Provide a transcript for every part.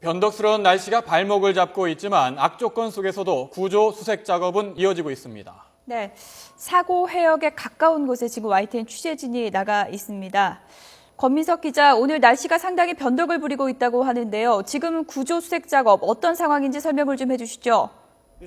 변덕스러운 날씨가 발목을 잡고 있지만 악조건 속에서도 구조 수색 작업은 이어지고 있습니다. 네, 사고 해역에 가까운 곳에 지금 YTN 취재진이 나가 있습니다. 권민석 기자, 오늘 날씨가 상당히 변덕을 부리고 있다고 하는데요. 지금 구조 수색 작업 어떤 상황인지 설명을 좀 해주시죠.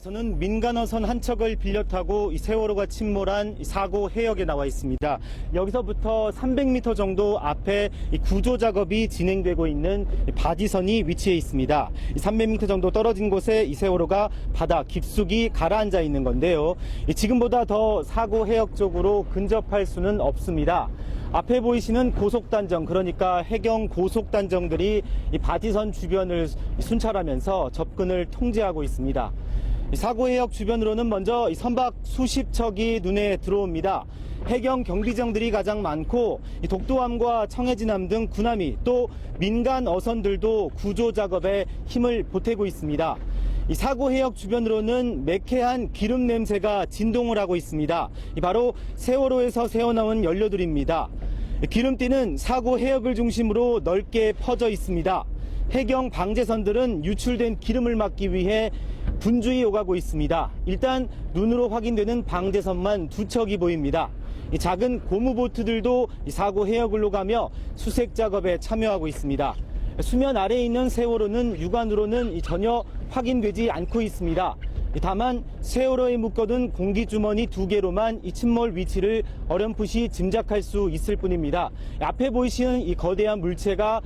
저는 민간어선 한 척을 빌려 타고 세월호가 침몰한 사고 해역에 나와 있습니다. 여기서부터 300m 정도 앞에 구조 작업이 진행되고 있는 바지선이 위치해 있습니다. 300m 정도 떨어진 곳에 이 세월호가 바다 깊숙이 가라앉아 있는 건데요. 지금보다 더 사고 해역 쪽으로 근접할 수는 없습니다. 앞에 보이시는 고속단정, 그러니까 해경 고속단정들이 이 바지선 주변을 순찰하면서 접근을 통제하고 있습니다. 사고 해역 주변으로는 먼저 선박 수십 척이 눈에 들어옵니다. 해경 경비정들이 가장 많고 독도함과 청해진함 등 군함이 또 민간 어선들도 구조 작업에 힘을 보태고 있습니다. 이 사고 해역 주변으로는 매캐한 기름 냄새가 진동을 하고 있습니다. 바로 세월호에서 새어나온 연료들입니다. 기름띠는 사고 해역을 중심으로 넓게 퍼져 있습니다. 해경 방제선들은 유출된 기름을 막기 위해 분주히 오가고 있습니다. 일단 눈으로 확인되는 방제선만 두 척이 보입니다. 이 작은 고무보트들도 사고 해역을 오가며 수색 작업에 참여하고 있습니다. 수면 아래에 있는 세월호는 육안으로는 전혀 확인되지 않고 있습니다. 다만 세월호에 묶어둔 공기주머니 2개로만 이 침몰 위치를 어렴풋이 짐작할 수 있을 뿐입니다. 앞에 보이시는 이 거대한 물체가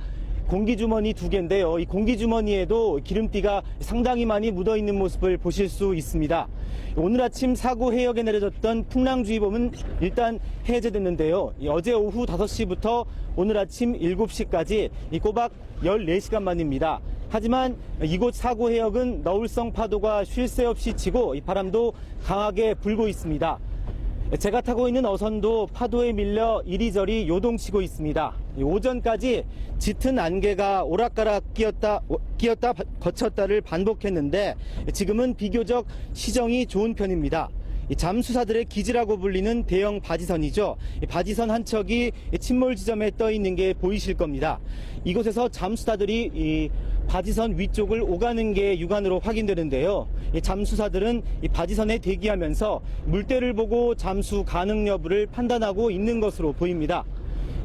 공기주머니 2개인데요. 이 공기주머니에도 기름띠가 상당히 많이 묻어있는 모습을 보실 수 있습니다. 오늘 아침 사고 해역에 내려졌던 풍랑주의보는 일단 해제됐는데요. 어제 오후 5시부터 오늘 아침 7시까지 꼬박 14시간 만입니다. 하지만 이곳 사고 해역은 너울성 파도가 쉴 새 없이 치고 이 바람도 강하게 불고 있습니다. 제가 타고 있는 어선도 파도에 밀려 이리저리 요동치고 있습니다. 오전까지 짙은 안개가 오락가락 끼었다 거쳤다를 반복했는데 지금은 비교적 시정이 좋은 편입니다. 잠수사들의 기지라고 불리는 대형 바지선이죠. 바지선 한 척이 침몰 지점에 떠 있는 게 보이실 겁니다. 이곳에서 잠수사들이 이 바지선 위쪽을 오가는 게 육안으로 확인되는데요. 잠수사들은 이 바지선에 대기하면서 물때를 보고 잠수 가능 여부를 판단하고 있는 것으로 보입니다.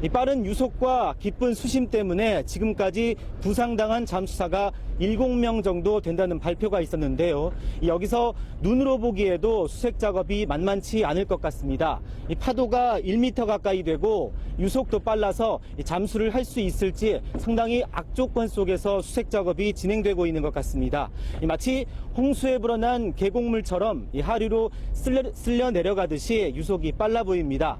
이 빠른 유속과 깊은 수심 때문에 지금까지 부상당한 잠수사가 7명 정도 된다는 발표가 있었는데요. 여기서 눈으로 보기에도 수색 작업이 만만치 않을 것 같습니다. 이 파도가 1m 가까이 되고 유속도 빨라서 잠수를 할 수 있을지 상당히 악조건 속에서 수색 작업이 진행되고 있는 것 같습니다. 마치 홍수에 불어난 계곡물처럼 하류로 쓸려 내려가듯이 유속이 빨라 보입니다.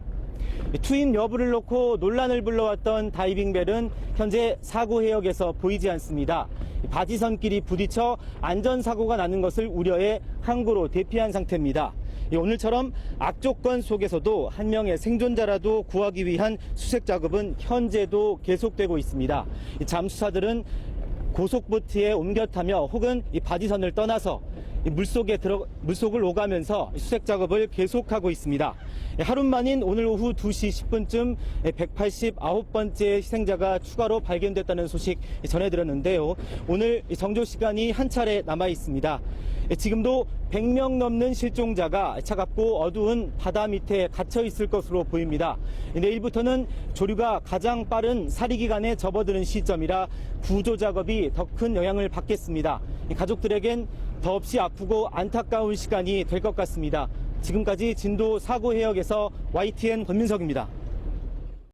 투입 여부를 놓고 논란을 불러왔던 다이빙벨은 현재 사고 해역에서 보이지 않습니다. 바지선끼리 부딪혀 안전사고가 나는 것을 우려해 항구로 대피한 상태입니다. 오늘처럼 악조건 속에서도 한 명의 생존자라도 구하기 위한 수색 작업은 현재도 계속되고 있습니다. 잠수사들은 고속보트에 옮겨 타며 혹은 이 바지선을 떠나서 물속을 오가면서 수색 작업을 계속하고 있습니다. 하루 만인 오늘 오후 2시 10분쯤 189번째 희생자가 추가로 발견됐다는 소식 전해드렸는데요. 오늘 정조 시간이 한 차례 남아 있습니다. 지금도 100명 넘는 실종자가 차갑고 어두운 바다 밑에 갇혀 있을 것으로 보입니다. 내일부터는 조류가 가장 빠른 사리기간에 접어드는 시점이라 구조 작업이 더 큰 영향을 받겠습니다. 가족들에겐 더없이 아프고 안타까운 시간이 될 것 같습니다. 지금까지 진도 사고 해역에서 YTN 권민석입니다.